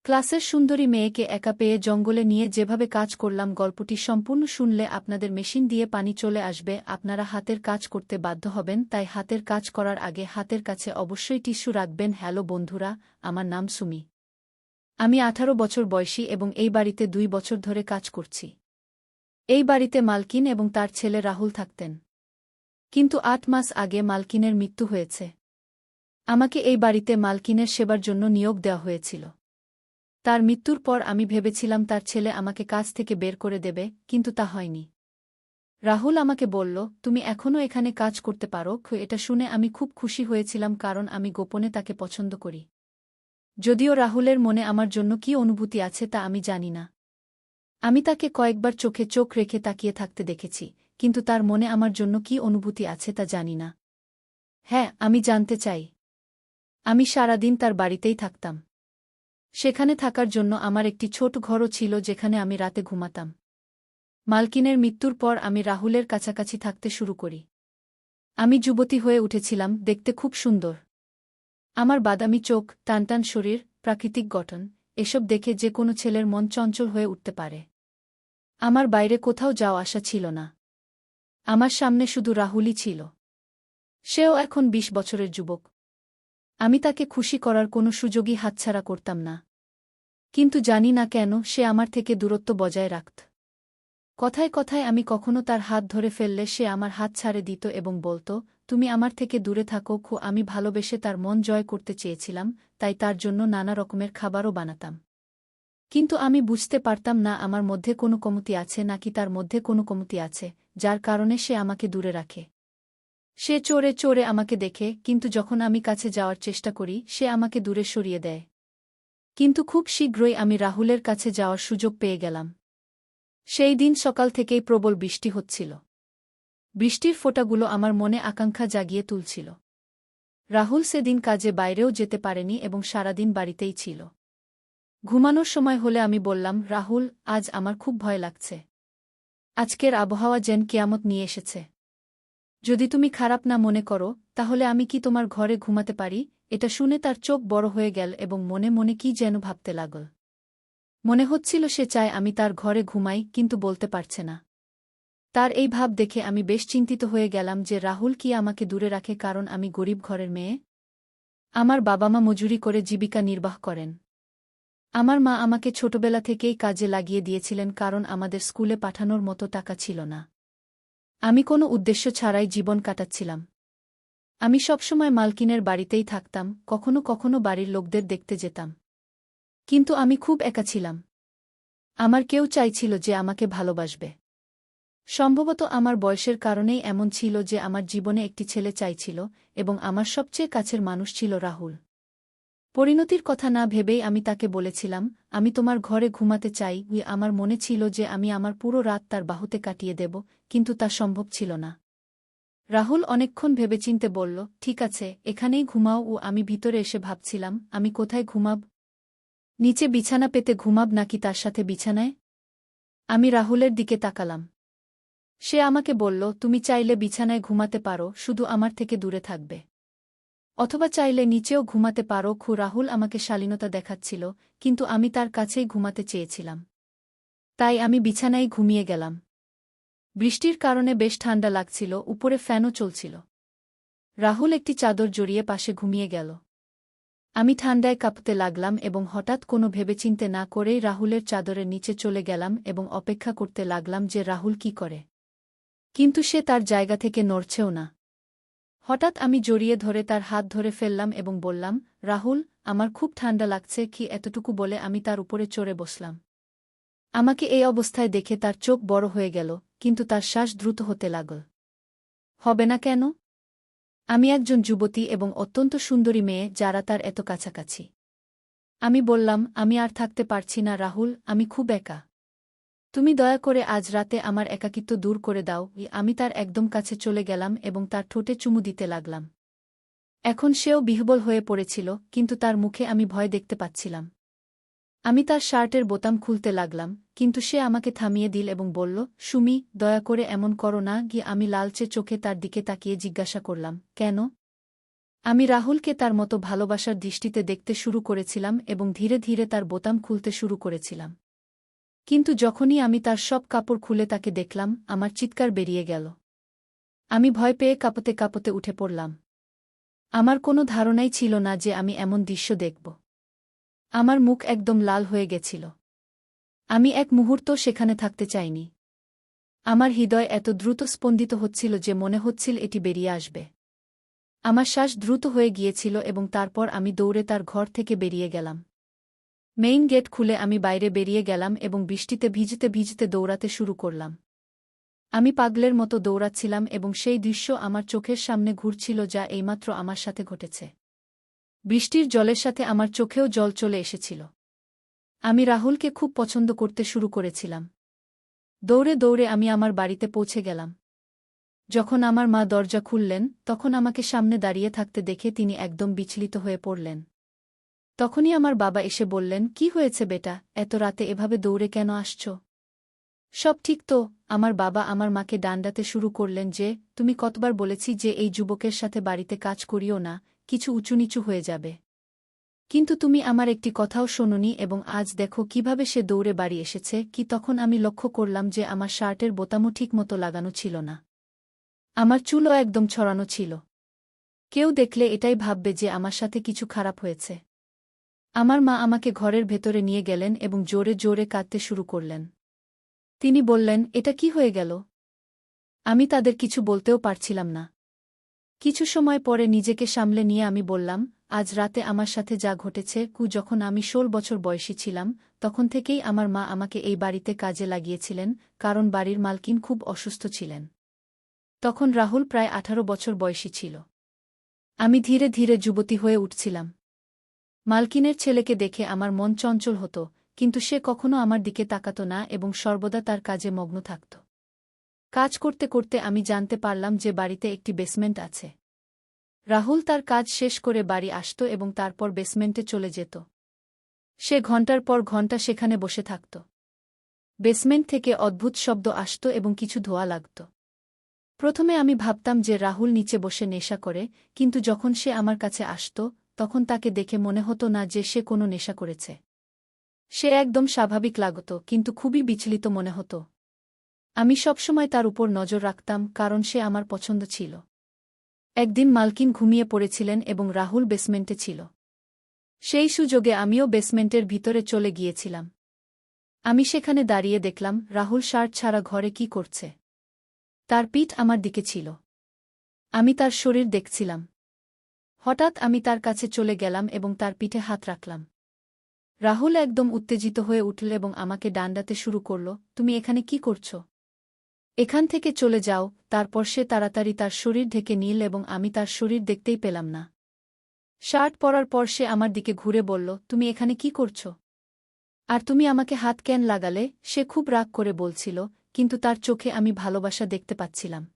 ক্লাসের সুন্দরী মেয়েকে একা পেয়ে জঙ্গলে নিয়ে যেভাবে কাজ করলাম, গল্পটি সম্পূর্ণ শুনলে আপনাদের মেশিন দিয়ে পানি চলে আসবে, আপনারা হাতের কাজ করতে বাধ্য হবেন। তাই হাতের কাজ করার আগে হাতের কাছে অবশ্যই টিস্যু রাখবেন। হ্যালো বন্ধুরা, আমার নাম সুমি। আমি 18 বছর বয়সী এবং এই বাড়িতে 2 বছর ধরে কাজ করছি। এই বাড়িতে মালকিন এবং তার ছেলে রাহুল থাকতেন। কিন্তু 8 মাস আগে মালকিনের মৃত্যু হয়েছে। আমাকে এই বাড়িতে মালকিনের সেবার জন্য নিয়োগ দেওয়া হয়েছিল। তার মৃত্যুর পর আমি ভেবেছিলাম তার ছেলে আমাকে কাজ থেকে বের করে দেবে, কিন্তু তা হয়নি। রাহুল আমাকে বলল, তুমি এখনও এখানে কাজ করতে পারো। এটা শুনে আমি খুব খুশি হয়েছিলাম, কারণ আমি গোপনে তাকে পছন্দ করি। যদিও রাহুলের মনে আমার জন্য কী অনুভূতি আছে তা আমি জানি না। আমি তাকে কয়েকবার চোখে চোখ রেখে তাকিয়ে থাকতে দেখেছি, কিন্তু তার মনে আমার জন্য কী অনুভূতি আছে তা জানি না। হ্যাঁ, আমি জানতে চাই। আমি সারাদিন তার বাড়িতেই থাকতাম। সেখানে থাকার জন্য আমার একটি ছোট ঘরও ছিল যেখানে আমি রাতে ঘুমাতাম। মালকিনের মৃত্যুর পর আমি রাহুলের কাছাকাছি থাকতে শুরু করি। আমি যুবতী হয়ে উঠেছিলাম, দেখতে খুব সুন্দর। আমার বাদামি চোখ, টানটান শরীর, প্রাকৃতিক গঠন, এসব দেখে যে কোনো ছেলের মন চঞ্চল হয়ে উঠতে পারে। আমার বাইরে কোথাও যাওয়া আসা ছিল না। আমার সামনে শুধু রাহুলই ছিল। সেও এখন 20 বছরের যুবক। আমি তাকে খুশি করার কোনো সুযোগই হাতছাড়া করতাম না। কিন্তু জানি না কেন সে আমার থেকে দূরত্ব বজায় রাখত। কথায় কথায় আমি কখনো তার হাত ধরে ফেললে সে আমার হাত ছাড়ে দিত এবং বলত, তুমি আমার থেকে দূরে থাকো। আমি ভালোবেসে তার মন জয় করতে চেয়েছিলাম, তাই তার জন্য নানা রকমের খাবারও বানাতাম। কিন্তু আমি বুঝতে পারতাম না আমার মধ্যে কোনো কমতি আছে নাকি তার মধ্যে কোনো কমতি আছে, যার কারণে সে আমাকে দূরে রাখে। সে চোরে চোরে আমাকে দেখে, কিন্তু যখন আমি কাছে যাওয়ার চেষ্টা করি সে আমাকে দূরে সরিয়ে দেয়। কিন্তু খুব শীঘ্রই আমি রাহুলের কাছে যাওয়ার সুযোগ পেয়ে গেলাম। সেই দিন সকাল থেকেই প্রবল বৃষ্টি হচ্ছিল। বৃষ্টির ফোঁটাগুলো আমার মনে আকাঙ্ক্ষা জাগিয়ে তুলছিল। রাহুল সেদিন কাজে বাইরেও যেতে পারেনি এবং সারাদিন বাড়িতেই ছিল। ঘুমানোর সময় হলে আমি বললাম, রাহুল, আজ আমার খুব ভয় লাগছে। আজকের আবহাওয়া যেন কিয়ামত নিয়ে এসেছে। যদি তুমি খারাপ না মনে করো, তাহলে আমি কি তোমার ঘরে ঘুমাতে পারি? এটা শুনে তার চোখ বড় হয়ে গেল এবং মনে মনে কি যেন ভাবতে লাগল। মনে হচ্ছিল সে চায় আমি তার ঘরে ঘুমাই, কিন্তু বলতে পারছে না। তার এই ভাব দেখে আমি বেশ চিন্তিত হয়ে গেলাম যে রাহুল কি আমাকে দূরে রাখে কারণ আমি গরিব ঘরের মেয়ে। আমার বাবা মা মজুরি করে জীবিকা নির্বাহ করেন। আমার মা আমাকে ছোটবেলা থেকেই কাজে লাগিয়ে দিয়েছিলেন কারণ আমাদের স্কুলে পাঠানোর মতো টাকা ছিল না। আমি কোনো উদ্দেশ্য ছাড়াই জীবন কাটাচ্ছিলাম। আমি সবসময় মালকিনের বাড়িতেই থাকতাম, কখনো কখনো বাড়ির লোকদের দেখতে যেতাম। কিন্তু আমি খুব একা ছিলাম। আমার কেউ চাইছিল যে আমাকে ভালোবাসবে। সম্ভবত আমার বয়সের কারণেই এমন ছিল যে আমার জীবনে একটি ছেলে চাইছিল, এবং আমার সবচেয়ে কাছের মানুষ ছিল রাহুল। পরিণতির কথা না ভেবেই আমি তাকে বলেছিলাম, আমি তোমার ঘরে ঘুমাতে চাই। আমার মনে ছিল যে আমি আমার পুরো রাত তার বাহুতে কাটিয়ে দেব, কিন্তু তা সম্ভব ছিল না। রাহুল অনেকক্ষণ ভেবেচিন্তে বলল, ঠিক আছে, এখানেই ঘুমাও। আমি ভিতরে এসে ভাবছিলাম, আমি কোথায় ঘুমাব? নিচে বিছানা পেতে ঘুমাব নাকি তার সাথে বিছানায়? আমি রাহুলের দিকে তাকালাম। সে আমাকে বলল, তুমি চাইলে বিছানায় ঘুমাতে পারো, শুধু আমার থেকে দূরে থাকবে। অথবা চাইলে নিচেও ঘুমাতে পারো। রাহুল আমাকে শালীনতা দেখাচ্ছিল, কিন্তু আমি তার কাছেই ঘুমাতে চেয়েছিলাম। তাই আমি বিছানায় ঘুমিয়ে গেলাম। বৃষ্টির কারণে বেশ ঠান্ডা লাগছিল, উপরে ফ্যানও চলছিল। রাহুল একটি চাদর জড়িয়ে পাশে ঘুমিয়ে গেল। আমি ঠান্ডায় কাঁপতে লাগলাম এবং হঠাৎ কোনো ভেবেচিন্তে না করেই রাহুলের চাদরের নিচে চলে গেলাম এবং অপেক্ষা করতে লাগলাম যে রাহুল কি করে। কিন্তু সে তার জায়গা থেকে নড়ছেও না। হঠাৎ আমি জড়িয়ে ধরে তার হাত ধরে ফেললাম এবং বললাম, রাহুল, আমার খুব ঠান্ডা লাগছে। এতটুকু বলে আমি তার উপরে চড়ে বসলাম। আমাকে এই অবস্থায় দেখে তার চোখ বড় হয়ে গেল, কিন্তু তার শ্বাস দ্রুত হতে লাগল। হবে না কেন? আমি একজন যুবতী এবং অত্যন্ত সুন্দরী মেয়ে, যারা তার এত কাছাকাছি। আমি বললাম, আমি আর থাকতে পারছি না রাহুল, আমি খুব একা। তুমি দয়া করে আজ রাতে আমার একাকিত্ব দূর করে দাও। আমি তার একদম কাছে চলে গেলাম এবং তার ঠোঁটে চুমু দিতে লাগলাম। এখন সেও বিহ্বল হয়ে পড়েছিল, কিন্তু তার মুখে আমি ভয় দেখতে পাচ্ছিলাম। আমি তার শার্টের বোতাম খুলতে লাগলাম, কিন্তু সে আমাকে থামিয়ে দিল এবং বলল, সুমি, দয়া করে এমন করো না। আমি লালচে চোখে তার দিকে তাকিয়ে জিজ্ঞাসা করলাম, কেন? আমি রাহুলকে তার মতো ভালোবাসার দৃষ্টিতে দেখতে শুরু করেছিলাম এবং ধীরে ধীরে তার বোতাম খুলতে শুরু করেছিলাম। কিন্তু যখনই আমি তার সব কাপড় খুলে তাকে দেখলাম, আমার চিৎকার বেরিয়ে গেল। আমি ভয় পেয়ে কাঁপতে কাঁপতে উঠে পড়লাম। আমার কোনো ধারণাই ছিল না যে আমি এমন দৃশ্য দেখব। আমার মুখ একদম লাল হয়ে গেছিল। আমি এক মুহূর্ত সেখানে থাকতে চাইনি। আমার হৃদয় এত দ্রুত স্পন্দিত হচ্ছিল যে মনে হচ্ছিল এটি বেরিয়ে আসবে। আমার শ্বাস দ্রুত হয়ে গিয়েছিল এবং তারপর আমি দৌড়ে তার ঘর থেকে বেরিয়ে গেলাম। মেইন গেট খুলে আমি বাইরে বেরিয়ে গেলাম এবং বৃষ্টিতে ভিজতে ভিজতে দৌড়াতে শুরু করলাম। আমি পাগলের মতো দৌড়াচ্ছিলাম এবং সেই দৃশ্য আমার চোখের সামনে ঘুরছিল যা এইমাত্র আমার সাথে ঘটেছে। বৃষ্টির জলের সাথে আমার চোখেও জল চলে এসেছিল। আমি রাহুলকে খুব পছন্দ করতে শুরু করেছিলাম। দৌড়ে দৌড়ে আমি আমার বাড়িতে পৌঁছে গেলাম। যখন আমার মা দরজা খুললেন, তখন আমাকে সামনে দাঁড়িয়ে থাকতে দেখে তিনি একদম বিচলিত হয়ে পড়লেন। তখনই আমার বাবা এসে বললেন, "কি হয়েছে বেটা, এত রাতে এভাবে দৌড়ে কেন আসছ? সব ঠিক তো?" আমার বাবা আমার মাকে ডান্ডাতে শুরু করলেন যে, "তুমি কতবার বলেছি যে এই যুবকের সাথে বাড়িতে কাজ করিও না, কিছু উঁচুনিচু হয়ে যাবে। কিন্তু তুমি আমার একটি কথাও শোনোনি এবং আজ দেখো কিভাবে সে দৌড়ে বাড়ি এসেছে কি।" তখন আমি লক্ষ্য করলাম যে আমার শার্টের বোতামও ঠিকমতো লাগানো ছিল না। আমার চুলও একদম ছড়ানো ছিল। কেউ দেখলে এটাই ভাববে যে আমার সাথে কিছু খারাপ হয়েছে। আমার মা আমাকে ঘরের ভেতরে নিয়ে গেলেন এবং জোরে জোরে কাঁদতে শুরু করলেন। তিনি বললেন, "এটা কি হয়ে গেল?" আমি তাদের কিছু বলতেও পারছিলাম না। কিছু সময় পরে নিজেকে সামলে নিয়ে আমি বললাম, "আজ রাতে আমার সাথে যা ঘটেছে, যখন আমি ১৬ বছর বয়সী ছিলাম, তখন থেকেই আমার মা আমাকে এই বাড়িতে কাজে লাগিয়েছিলেন, কারণ বাড়ির মালকিন খুব অসুস্থ ছিলেন। তখন রাহুল প্রায় ১৮ বছর বয়সী ছিল। আমি ধীরে ধীরে যুবতী হয়ে উঠছিলাম। মালকিনের ছেলেকে দেখে আমার মন চঞ্চল হতো, কিন্তু সে কখনো আমার দিকে তাকাত না এবং সর্বদা তার কাজে মগ্ন থাকত। কাজ করতে করতে আমি জানতে পারলাম যে বাড়িতে একটি বেসমেন্ট আছে। রাহুল তার কাজ শেষ করে বাড়ি আসত এবং তারপর বেসমেন্টে চলে যেত। সে ঘণ্টার পর ঘণ্টা সেখানে বসে থাকত। বেসমেন্ট থেকে অদ্ভুত শব্দ আসত এবং কিছু ধোঁয়া লাগত। প্রথমে আমি ভাবতাম যে রাহুল নিচে বসে নেশা করে, কিন্তু যখন সে আমার কাছে আসত, তখন তাকে দেখে মনে হতো না যে সে কোনো নেশা করেছে। সে একদম স্বাভাবিক লাগত, কিন্তু খুবই বিচলিত মনে হতো। আমি সবসময় তার উপর নজর রাখতাম, কারণ সে আমার পছন্দ ছিল। একদিন মালকিন ঘুমিয়ে পড়েছিলেন এবং রাহুল বেসমেন্টে ছিল। সেই সুযোগে আমিও বেসমেন্টের ভিতরে চলে গিয়েছিলাম। আমি সেখানে দাঁড়িয়ে দেখলাম রাহুল শার্ট ছাড়া ঘরে কি করছে। তার পিঠ আমার দিকে ছিল। আমি তার শরীর দেখছিলাম। হঠাৎ আমি তার কাছে চলে গেলাম এবং তার পিঠে হাত রাখলাম। রাহুল একদম উত্তেজিত হয়ে উঠল এবং আমাকে ডান্ডাতে শুরু করল, "তুমি এখানে কি করছ? এখান থেকে চলে যাও।" তারপর সে তাড়াতাড়ি তার শরীর ঢেকে নিল এবং আমি তার শরীর দেখতেই পেলাম না। শার্ট পরার পর সে আমার দিকে ঘুরে বলল, "তুমি এখানে কি করছ? আর তুমি আমাকে হাত কেন লাগালে?" সে খুব রাগ করে বলছিল, কিন্তু তার চোখে আমি ভালোবাসা দেখতে পাচ্ছিলাম।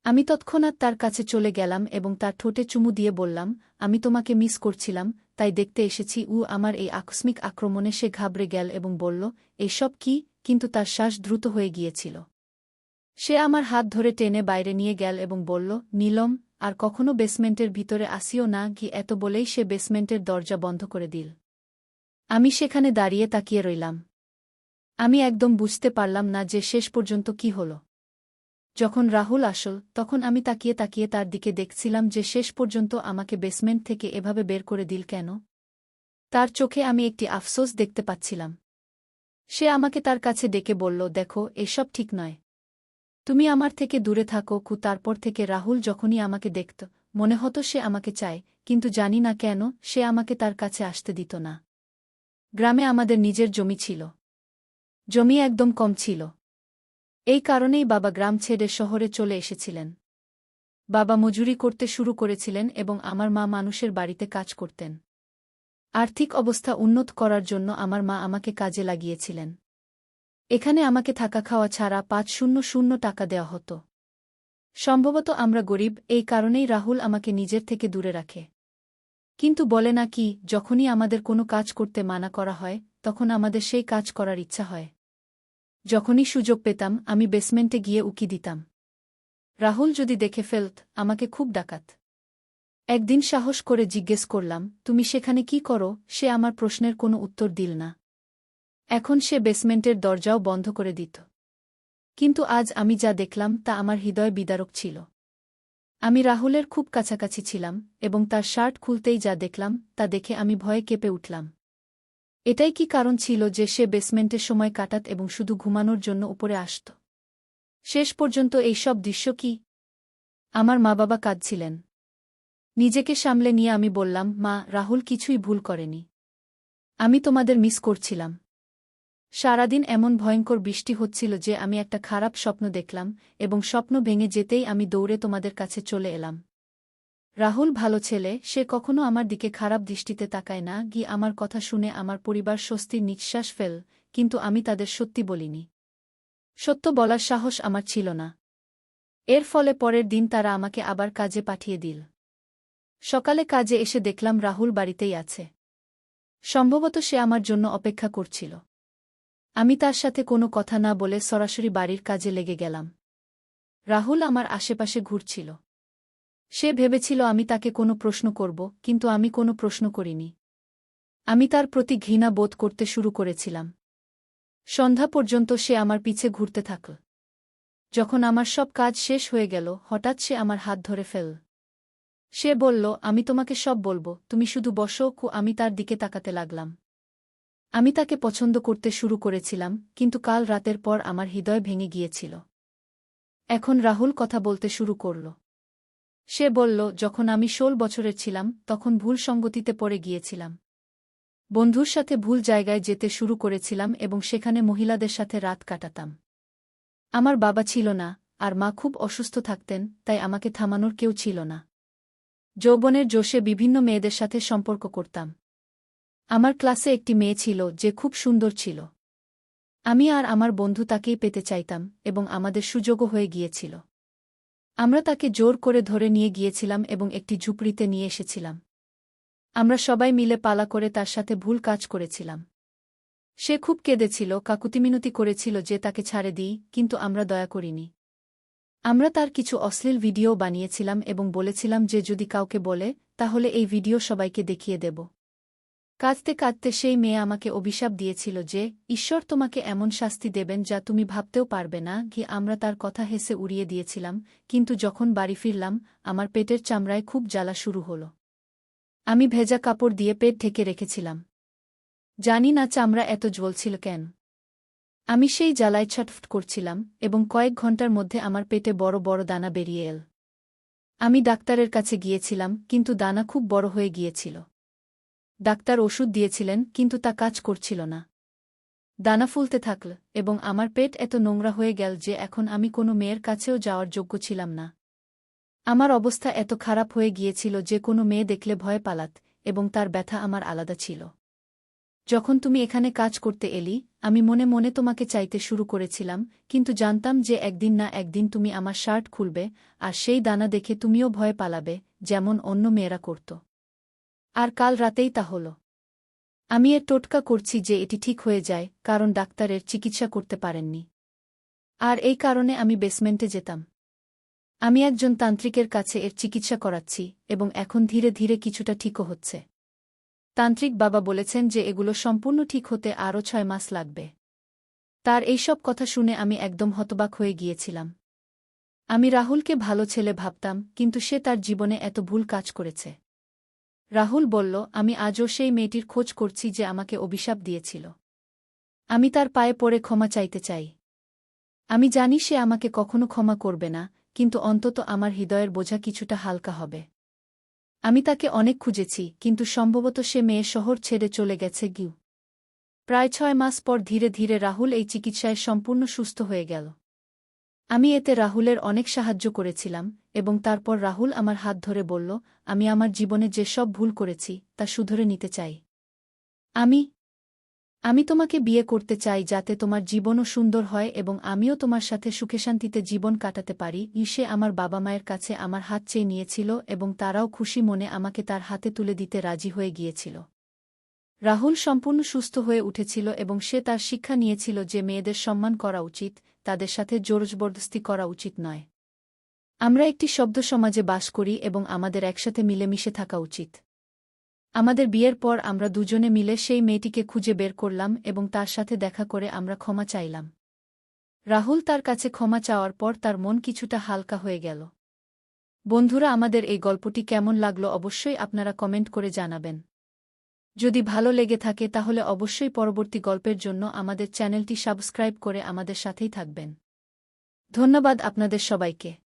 আমি তৎক্ষণাৎ তার কাছে চলে গেলাম এবং তার ঠোঁটে চুমু দিয়ে বললাম, "আমি তোমাকে মিস করছিলাম, তাই দেখতে এসেছি।" আমার এই আকস্মিক আক্রমণে সে ঘাবড়ে গেল এবং বলল, "এসব কি?" কিন্তু তার শ্বাস দ্রুত হয়ে গিয়েছিল। সে আমার হাত ধরে টেনে বাইরে নিয়ে গেল এবং বলল, "নীলম, আর কখনো বেসমেন্টের ভিতরে আসিও না।" এত বলেই সে বেসমেন্টের দরজা বন্ধ করে দিল। আমি সেখানে দাঁড়িয়ে তাকিয়ে রইলাম। আমি একদম বুঝতে পারলাম না যে শেষ পর্যন্ত কি হল। যখন রাহুল আসল, তখন আমি তাকিয়ে তাকিয়ে তার দিকে দেখছিলাম যে শেষ পর্যন্ত আমাকে বেসমেন্ট থেকে এভাবে বের করে দিল কেন। তার চোখে আমি একটি আফসোস দেখতে পাচ্ছিলাম। সে আমাকে তার কাছে ডেকে বলল, "দেখো, এসব ঠিক নয়। তুমি আমার থেকে দূরে থাকো।" তারপর থেকে রাহুল যখনই আমাকে দেখত, মনে হতো সে আমাকে চায়, কিন্তু জানি না কেন সে আমাকে তার কাছে আসতে দিত না। গ্রামে আমাদের নিজের জমি ছিল। জমি একদম কম ছিল। এই কারণেই বাবা গ্রাম ছেড়ে শহরে চলে এসেছিলেন। বাবা মজুরি করতে শুরু করেছিলেন এবং আমার মা মানুষের বাড়িতে কাজ করতেন। আর্থিক অবস্থা উন্নত করার জন্য আমার মা আমাকে কাজে লাগিয়েছিলেন। এখানে আমাকে থাকা খাওয়া ছাড়া ৫০০ টাকা দেওয়া হতো। সম্ভবত আমরা গরিব, এই কারণেই রাহুল আমাকে নিজের থেকে দূরে রাখে। কিন্তু বলে না কি, যখনই আমাদের কোনো কাজ করতে মানা করা হয়, তখন আমাদের সেই কাজ করার ইচ্ছা হয়। যখনই সুযোগ পেতাম আমি বেসমেন্টে গিয়ে উকি দিতাম। রাহুল যদি দেখে ফেলত, আমাকে খুব ডাকাত। একদিন সাহস করে জিজ্ঞেস করলাম, তুমি সেখানে কি করো? সে আমার প্রশ্নের কোনো উত্তর দিল না। এখন সে বেসমেন্টের দরজাও বন্ধ করে দিত। কিন্তু আজ আমি যা দেখলাম তা আমার হৃদয় বিদারক ছিল। আমি রাহুলের খুব কাছাকাছি ছিলাম এবং তার শার্ট খুলতেই যা দেখলাম তা দেখে আমি ভয়ে কেঁপে উঠলাম। এটাই কি কারণ ছিল যে সে বেসমেন্টে সময় কাটাত এবং শুধু ঘুমানোর জন্য উপরে আসত? শেষ পর্যন্ত এই সব দৃশ্য কি? আমার মা-বাবা কাঁদছিলেন। নিজেকে সামলে নিয়ে আমি বললাম, মা, রাহুল কিছুই ভুল করেনি। আমি তোমাদের মিস করছিলাম। সারাদিন এমন ভয়ঙ্কর বৃষ্টি হচ্ছিল যে আমি একটা খারাপ স্বপ্ন দেখলাম এবং স্বপ্ন ভেঙে যেতেই আমি দৌড়ে তোমাদের কাছে চলে এলাম। রাহুল ভালো ছেলে, সে কখনো আমার দিকে খারাপ দৃষ্টিতে তাকায় না। আমার কথা শুনে আমার পরিবার স্বস্তির নিঃশ্বাস ফেল, কিন্তু আমি তাদের সত্যি বলিনি। সত্য বলার সাহস আমার ছিল না। এর ফলে পরের দিন তারা আমাকে আবার কাজে পাঠিয়ে দিল। সকালে কাজে এসে দেখলাম রাহুল বাড়িতেই আছে। সম্ভবত সে আমার জন্য অপেক্ষা করছিল। আমি তার সাথে কোনো কথা না বলে সরাসরি বাড়ির কাজে লেগে গেলাম। রাহুল আমার আশেপাশে ঘুরছিল। সে ভেবেছিল আমি তাকে কোনো প্রশ্ন করব, কিন্তু আমি কোনো প্রশ্ন করিনি। আমি তার প্রতি ঘৃণা বোধ করতে শুরু করেছিলাম। সন্ধ্যা পর্যন্ত সে আমার পিছে ঘুরতে থাকল। যখন আমার সব কাজ শেষ হয়ে গেল, হঠাৎ সে আমার হাত ধরে ফেলল। সে বলল, আমি তোমাকে সব বলবো, তুমি শুধু বসো। আমি তার দিকে তাকাতে লাগলাম। আমি তাকে পছন্দ করতে শুরু করেছিলাম, কিন্তু কাল রাতের পর আমার হৃদয় ভেঙে গিয়েছিল। এখন রাহুল কথা বলতে শুরু করল। সে বলল, যখন আমি 16 বছরের ছিলাম তখন ভুল সঙ্গতিতে পড়ে গিয়েছিলাম। বন্ধুর সাথে ভুল জায়গায় যেতে শুরু করেছিলাম এবং সেখানে মহিলাদের সাথে রাত কাটাতাম। আমার বাবা ছিল না, আর মা খুব অসুস্থ থাকতেন, তাই আমাকে থামানোর কেউ ছিল না। যৌবনের জোশে বিভিন্ন মেয়েদের সাথে সম্পর্ক করতাম। আমার ক্লাসে একটি মেয়ে ছিল যে খুব সুন্দর ছিল। আমি আর আমার বন্ধু তাকেই পেতে চাইতাম এবং আমাদের সুযোগও হয়ে গিয়েছিল। আমরা তাকে জোর করে ধরে নিয়ে গিয়েছিলাম এবং একটি ঝুপড়িতে নিয়ে এসেছিলাম। আমরা সবাই মিলে পালা করে তার সাথে ভুল কাজ করেছিলাম। সে খুব কেঁদেছিল, কাকুতিমিনতি করেছিল যে তাকে ছাড়ে দিই, কিন্তু আমরা দয়া করিনি। আমরা তার কিছু অশ্লীল ভিডিও বানিয়েছিলাম এবং বলেছিলাম যে যদি কাউকে বলে তাহলে এই ভিডিও সবাইকে দেখিয়ে দেব। কাঁদতে কাঁদতে সেই মেয়ে আমাকে অভিশাপ দিয়েছিল যে ঈশ্বর তোমাকে এমন শাস্তি দেবেন যা তুমি ভাবতেও পারবে না। আমরা তার কথা হেসে উড়িয়ে দিয়েছিলাম, কিন্তু যখন বাড়ি ফিরলাম আমার পেটের চামড়ায় খুব জ্বালা শুরু হল। আমি ভেজা কাপড় দিয়ে পেট ঢেকে রেখেছিলাম। জানি না চামড়া এত জ্বলছিল কেন। আমি সেই জ্বালায় ছটফট করছিলাম এবং কয়েক ঘন্টার মধ্যে আমার পেটে বড় বড় দানা বেরিয়ে এল। আমি ডাক্তারের কাছে গিয়েছিলাম, কিন্তু দানা খুব বড় হয়ে গিয়েছিল। ডাক্তার ওষুধ দিয়েছিলেন, কিন্তু তা কাজ করছিল না। দানা ফুলতে থাকল এবং আমার পেট এত নোংরা হয়ে গেল যে এখন আমি কোনো মেয়ের কাছেও যাওয়ার যোগ্য ছিলাম না। আমার অবস্থা এত খারাপ হয়ে গিয়েছিল যে কোনো মেয়ে দেখলে ভয় পালাত, এবং তার ব্যথা আমার আলাদা ছিল। যখন তুমি এখানে কাজ করতে এলি, আমি মনে মনে তোমাকে চাইতে শুরু করেছিলাম, কিন্তু জানতাম যে একদিন না একদিন তুমি আমার শার্ট খুলবে, আর সেই দানা দেখে তুমিও ভয় পালাবে, যেমন অন্য মেয়েরা করত। আর কাল রাতেই তা হল। আমি এর টোটকা করছি যে এটি ঠিক হয়ে যায়, কারণ ডাক্তারের চিকিৎসা করতে পারেননি। আর এই কারণে আমি বেসমেন্টে যেতাম। আমি একজন তান্ত্রিকের কাছে এর চিকিৎসা করাচ্ছি এবং এখন ধীরে ধীরে কিছুটা ঠিকও হচ্ছে। তান্ত্রিক বাবা বলেছেন যে এগুলো সম্পূর্ণ ঠিক হতে আরও 6 মাস লাগবে। তার এইসব কথা শুনে আমি একদম হতবাক হয়ে গিয়েছিলাম। আমি রাহুলকে ভালো ছেলে ভাবতাম, কিন্তু সে তার জীবনে এত ভুল কাজ করেছে। রাহুল বলল, আমি আজও সেই মেয়েটির খোঁজ করছি যে আমাকে অভিশাপ দিয়েছিল। আমি তার পায়ে পড়ে ক্ষমা চাইতে চাই। আমি জানি সে আমাকে কখনো ক্ষমা করবে না, কিন্তু অন্তত আমার হৃদয়ের বোঝা কিছুটা হালকা হবে। আমি তাকে অনেক খুঁজেছি, কিন্তু সম্ভবত সে মেয়ে শহর ছেড়ে চলে গেছে। প্রায় 6 মাস পর ধীরে ধীরে রাহুল এই চিকিৎসায় সম্পূর্ণ সুস্থ হয়ে গেল। আমি এতে রাহুলের অনেক সাহায্য করেছিলাম, এবং তারপর রাহুল আমার হাত ধরে বলল, আমি আমার জীবনে যে সব ভুল করেছি তা শুধরে নিতে চাই। আমি আমি তোমাকে বিয়ে করতে চাই যাতে তোমার জীবনও সুন্দর হয় এবং আমিও তোমার সাথে সুখে শান্তিতে জীবন কাটাতে পারি। সে আমার বাবা মায়ের কাছে আমার হাত চেয়ে নিয়েছিল এবং তারাও খুশি মনে আমাকে তার হাতে তুলে দিতে রাজি হয়ে গিয়েছিল। রাহুল সম্পূর্ণ সুস্থ হয়ে উঠেছিল এবং সে তার শিক্ষা নিয়েছিল যে মেয়েদের সম্মান করা উচিত, তাদের সাথে জোরজবরদস্তি করা উচিত নয়। আমরা একটি শব্দ সমাজে বাস করি এবং আমাদের একসাথে মিলেমিশে থাকা উচিত। আমাদের বিয়ের পর আমরা দুজনে মিলে সেই মেয়েটিকে খুঁজে বের করলাম এবং তার সাথে দেখা করে আমরা ক্ষমা চাইলাম। রাহুল তার কাছে ক্ষমা চাওয়ার পর তার মন কিছুটা হালকা হয়ে গেল। বন্ধুরা, আমাদের এই গল্পটি কেমন লাগলো অবশ্যই আপনারা কমেন্ট করে জানাবেন। যদি ভালো লেগে থাকে তাহলে অবশ্যই পরবর্তী গল্পের জন্য আমাদের চ্যানেলটি সাবস্ক্রাইব করে আমাদের সাথেই থাকবেন। ধন্যবাদ আপনাদের সবাইকে।